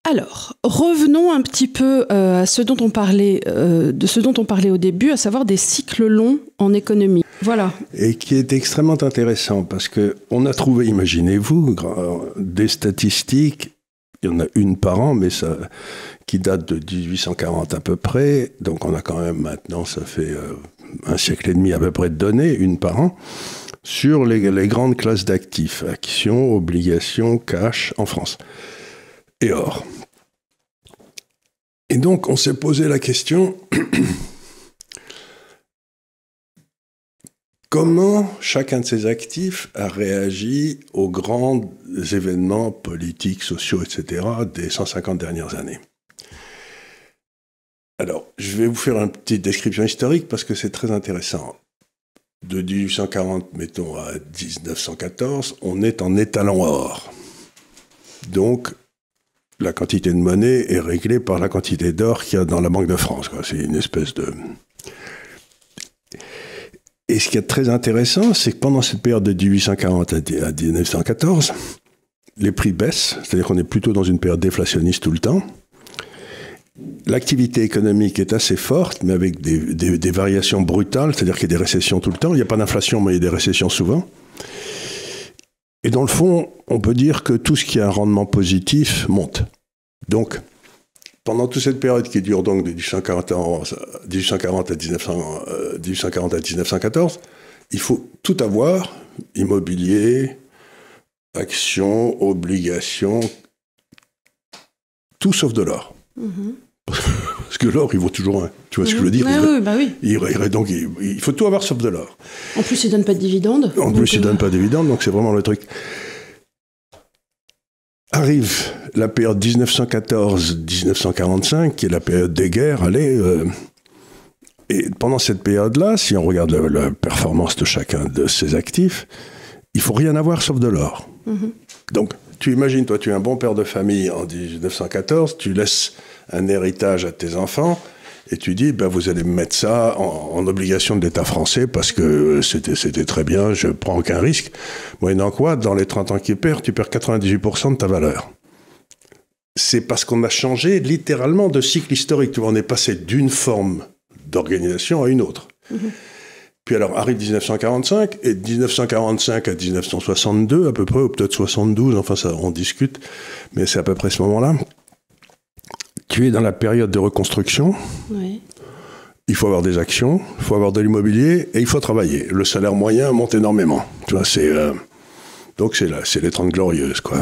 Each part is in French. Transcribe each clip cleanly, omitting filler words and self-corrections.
Alors, revenons un petit peu à ce dont on parlait, de ce dont on parlait au début, à savoir des cycles longs en économie. Voilà. Et qui est extrêmement intéressant parce qu'on a trouvé, imaginez-vous, des statistiques, il y en a une par an, mais ça, qui date de 1840 à peu près, donc on a quand même maintenant, ça fait un siècle et demi à peu près de données, une par an, sur les grandes classes d'actifs, actions, obligations, cash en France. Et or. Et donc, on s'est posé la question, comment chacun de ces actifs a réagi aux grands événements politiques, sociaux, etc. des 150 dernières années. Alors, je vais vous faire une petite description historique parce que c'est très intéressant. De 1840, mettons, à 1914, on est en étalon or. Donc, la quantité de monnaie est réglée par la quantité d'or qu'il y a dans la Banque de France, quoi. C'est une espèce de... Et ce qui est très intéressant, c'est que pendant cette période de 1840 à 1914, les prix baissent, c'est-à-dire qu'on est plutôt dans une période déflationniste tout le temps. L'activité économique est assez forte, mais avec des variations brutales, c'est-à-dire qu'il y a des récessions tout le temps. Il n'y a pas d'inflation, mais il y a des récessions souvent. Et dans le fond, on peut dire que tout ce qui a un rendement positif monte. Donc, pendant toute cette période qui dure donc de 1840 à 1914, il faut tout avoir, immobilier, actions, obligations, tout sauf de l'or. Mm-hmm. Parce que l'or, il vaut toujours un. Tu vois ce que je veux dire? Donc, il faut tout avoir sauf de l'or. En plus, il ne donne pas de dividendes. En plus, il ne donne pas de dividendes, donc c'est vraiment le truc. Arrive la période 1914-1945, qui est la période des guerres, et pendant cette période-là, si on regarde la performance de chacun de ces actifs, il ne faut rien avoir sauf de l'or. Mm-hmm. Donc, tu imagines, toi, tu es un bon père de famille en 1914, tu laisses un héritage à tes enfants, et tu dis, ben, vous allez me mettre ça en obligation de l'État français parce que c'était très bien, je ne prends aucun risque. Moyennant quoi, dans les 30 ans qui perdent, tu perds 98% de ta valeur. C'est parce qu'on a changé littéralement de cycle historique. Tu vois, on est passé d'une forme d'organisation à une autre. Mmh. Puis alors, arrive 1945, et de 1945 à 1962, à peu près, ou peut-être 72, enfin ça, on discute, mais c'est à peu près ce moment-là. Tu es dans la période de reconstruction. Oui. Il faut avoir des actions, il faut avoir de l'immobilier et il faut travailler. Le salaire moyen monte énormément. Tu vois, donc c'est les 30 glorieuses, quoi.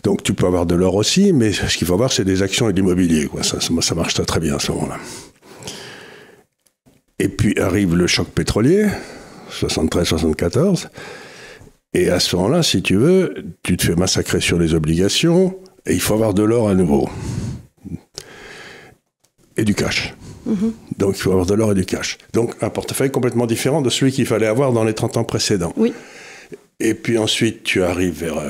Donc tu peux avoir de l'or aussi, mais ce qu'il faut avoir, c'est des actions et de l'immobilier, quoi. Ça marche très bien à ce moment-là. Et puis arrive le choc pétrolier, 73-74. Et à ce moment-là, si tu veux, tu te fais massacrer sur les obligations et il faut avoir de l'or à nouveau. Et du cash. Mm-hmm. Donc, il faut avoir de l'or et du cash. Donc, un portefeuille complètement différent de celui qu'il fallait avoir dans les 30 ans précédents. Oui. Et puis ensuite, tu arrives vers,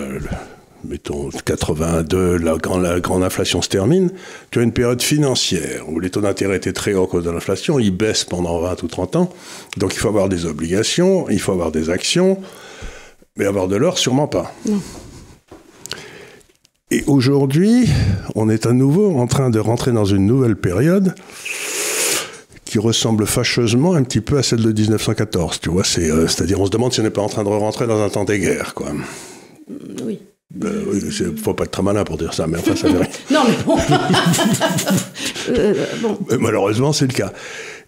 mettons, 82, la grande inflation se termine. Tu as une période financière où les taux d'intérêt étaient très hauts à cause de l'inflation. Ils baissent pendant 20 ou 30 ans. Donc, il faut avoir des obligations, il faut avoir des actions, mais avoir de l'or, sûrement pas. Non. Et aujourd'hui, on est à nouveau en train de rentrer dans une nouvelle période qui ressemble fâcheusement un petit peu à celle de 1914. Tu vois, c'est-à-dire on se demande si on n'est pas en train de rentrer dans un temps des guerres, quoi. Oui. Il faut pas être très malin pour dire ça, mais enfin, ça veut rien. Non, mais bon. Bon. Mais malheureusement, c'est le cas.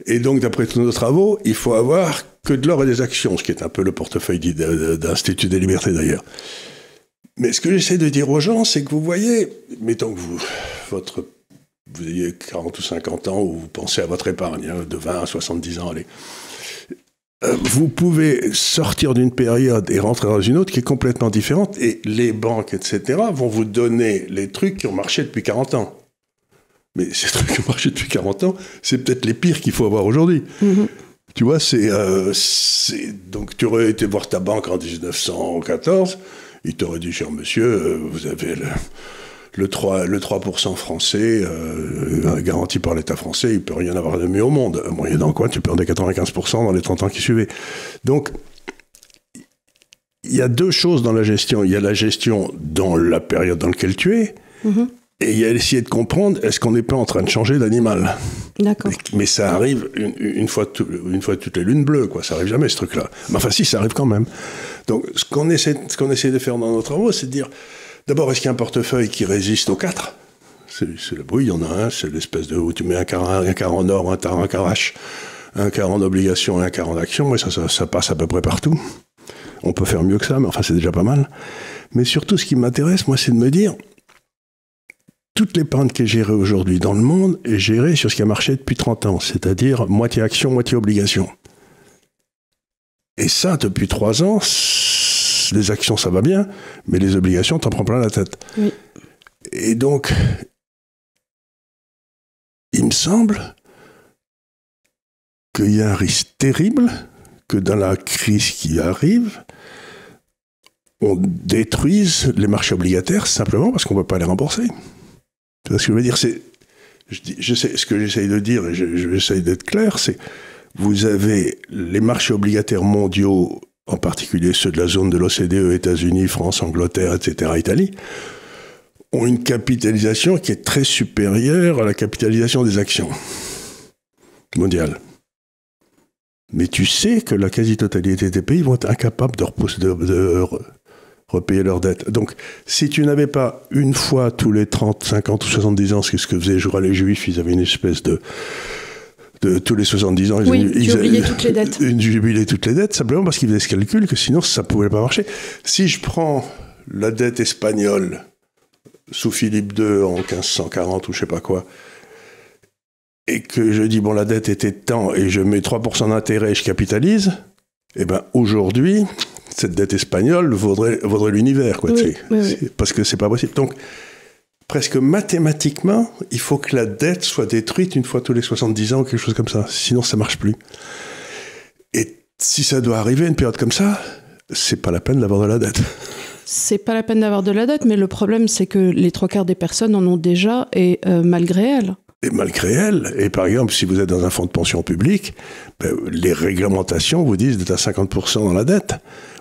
Et donc, d'après tous nos travaux, il faut avoir que de l'or et des actions, ce qui est un peu le portefeuille d'Institut des Libertés, d'ailleurs. Mais ce que j'essaie de dire aux gens, c'est que vous voyez, mettons que vous ayez 40 ou 50 ans, ou vous pensez à votre épargne, de 20 à 70 ans, allez. Vous pouvez sortir d'une période et rentrer dans une autre qui est complètement différente, et les banques, etc., vont vous donner les trucs qui ont marché depuis 40 ans. Mais ces trucs qui ont marché depuis 40 ans, c'est peut-être les pires qu'il faut avoir aujourd'hui. Mm-hmm. Tu vois, donc tu aurais été voir ta banque en 1914, il t'aurait dit, cher monsieur, vous avez le 3% français garanti par l'État français, il ne peut rien avoir de mieux au monde. Moyennant quoi, tu perdais 95% dans les 30 ans qui suivaient. Donc, il y a deux choses dans la gestion. Il y a la gestion dans la période dans laquelle tu es, Et il y a essayé de comprendre, est-ce qu'on n'est pas en train de changer d'animal? D'accord. Mais ça arrive une fois toutes les lunes bleues, quoi. Ça arrive jamais, ce truc-là. Mais enfin, si, ça arrive quand même. Donc, ce qu'on essaie de faire dans nos travaux, c'est de dire, d'abord, est-ce qu'il y a un portefeuille qui résiste aux 4? Oui, il y en a un, c'est l'espèce de où tu mets un quart en or, un quart en cash, un quart en obligation et un quart en action. Mais ça passe à peu près partout. On peut faire mieux que ça, mais enfin, c'est déjà pas mal. Mais surtout, ce qui m'intéresse, moi, c'est de me dire, toute l'épargne qui est gérée aujourd'hui dans le monde est gérée sur ce qui a marché depuis 30 ans, c'est-à-dire moitié action, moitié obligation. Et ça, depuis 3 ans, les actions, ça va bien, mais les obligations, t'en prends plein la tête. Oui. Et donc, il me semble qu'il y a un risque terrible que dans la crise qui arrive, on détruise les marchés obligataires simplement parce qu'on ne peut pas les rembourser. Tu vois ce que je veux dire, ce que j'essaye de dire, et j'essaye d'être clair, c'est vous avez les marchés obligataires mondiaux, en particulier ceux de la zone de l'OCDE, États-Unis, France, Angleterre, etc., Italie, ont une capitalisation qui est très supérieure à la capitalisation des actions mondiales. Mais tu sais que la quasi-totalité des pays vont être incapables de repayer leurs dettes. Donc, si tu n'avais pas une fois tous les 30, 50 ou 70 ans, c'est ce que faisaient, je crois, les Juifs, ils avaient une espèce de tous les 70 ans, ils oubliaient toutes les dettes. Ils oubliaient toutes les dettes, simplement parce qu'ils faisaient ce calcul, que sinon, ça ne pouvait pas marcher. Si je prends la dette espagnole sous Philippe II en 1540 ou je ne sais pas quoi, et que je dis, bon, la dette était de temps, et je mets 3% d'intérêt et je capitalise, eh bien, aujourd'hui, cette dette espagnole vaudrait l'univers, quoi. Oui, oui. Parce que c'est pas possible. Donc, presque mathématiquement, il faut que la dette soit détruite une fois tous les 70 ans ou quelque chose comme ça. Sinon, ça marche plus. Et si ça doit arriver à une période comme ça, c'est pas la peine d'avoir de la dette. C'est pas la peine d'avoir de la dette, mais le problème, c'est que les 3/4 des personnes en ont déjà, et malgré elles. Et malgré elles, et par exemple, si vous êtes dans un fonds de pension public, les réglementations vous disent d'être à 50% dans la dette,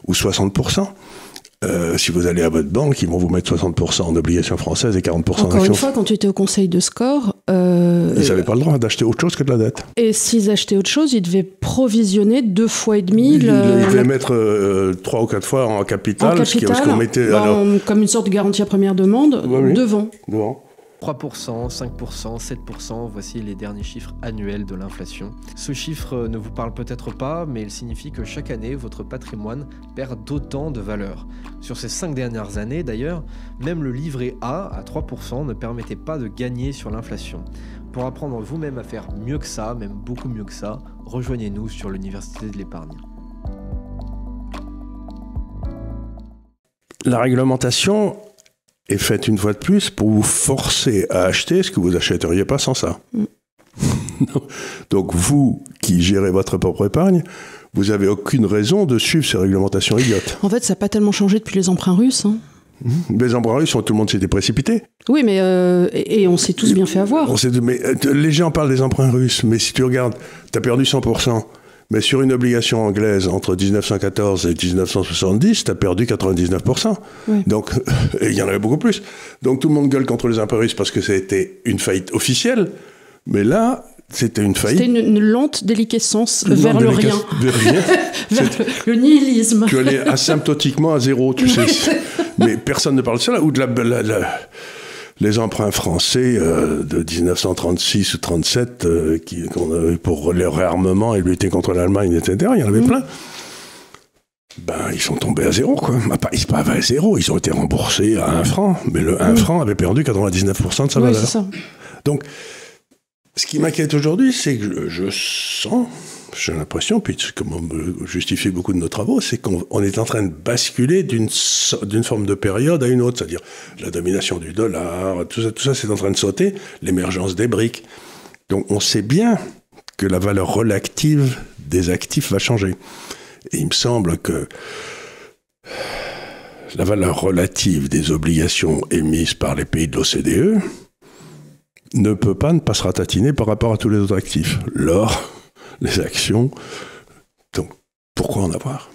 ou 60%. Si vous allez à votre banque, ils vont vous mettre 60% en obligations françaises et 40% en actions. Encore une fois, quand tu étais au conseil de score... ils n'avaient pas le droit d'acheter autre chose que de la dette. Et s'ils achetaient autre chose, ils devaient provisionner 2,5 fois. Ils devaient mettre 3 ou 4 fois en capital, ce qu'on mettait... comme une sorte de garantie à première demande, devant. 3%, 5%, 7%, voici les derniers chiffres annuels de l'inflation. Ce chiffre ne vous parle peut-être pas, mais il signifie que chaque année, votre patrimoine perd d'autant de valeur. Sur ces 5 dernières années, d'ailleurs, même le livret A, à 3%, ne permettait pas de gagner sur l'inflation. Pour apprendre vous-même à faire mieux que ça, même beaucoup mieux que ça, rejoignez-nous sur l'Université de l'Épargne. La réglementation est faite une fois de plus pour vous forcer à acheter ce que vous n'achèteriez pas sans ça. Donc vous, qui gérez votre propre épargne, vous n'avez aucune raison de suivre ces réglementations idiotes. En fait, ça n'a pas tellement changé depuis les emprunts russes. Hein. Les emprunts russes, tout le monde s'était précipité. Oui, mais et on s'est tous bien fait avoir. Les gens parlent des emprunts russes, mais si tu regardes, tu as perdu 100%. Mais sur une obligation anglaise, entre 1914 et 1970, tu as perdu 99%. Oui. Donc, il y en avait beaucoup plus. Donc, tout le monde gueule contre les emprunts russes parce que c'était une faillite officielle. Mais là, c'était une faillite. C'était une lente déliquescence vers le rien. Vers le nihilisme. Tu allais asymptotiquement à zéro, tu sais. Mais personne ne parle de ça, ou de les emprunts français de 1936 ou 37 pour leur réarmement et lutter contre l'Allemagne, etc. Il y en avait plein. Ils sont tombés à zéro, quoi. Ils sont pas à zéro, ils ont été remboursés à 1 franc. Mais le 1 franc avait perdu 99% de sa valeur. C'est ça. Donc, ce qui m'inquiète aujourd'hui, c'est que je sens, j'ai l'impression, puis comme on justifie beaucoup de nos travaux, c'est qu'on est en train de basculer d'une forme de période à une autre, c'est-à-dire la domination du dollar, tout ça c'est en train de sauter, l'émergence des briques. Donc on sait bien que la valeur relative des actifs va changer. Et il me semble que la valeur relative des obligations émises par les pays de l'OCDE ne peut pas ne pas se ratatiner par rapport à tous les autres actifs. L'or, les actions. Donc, pourquoi en avoir ?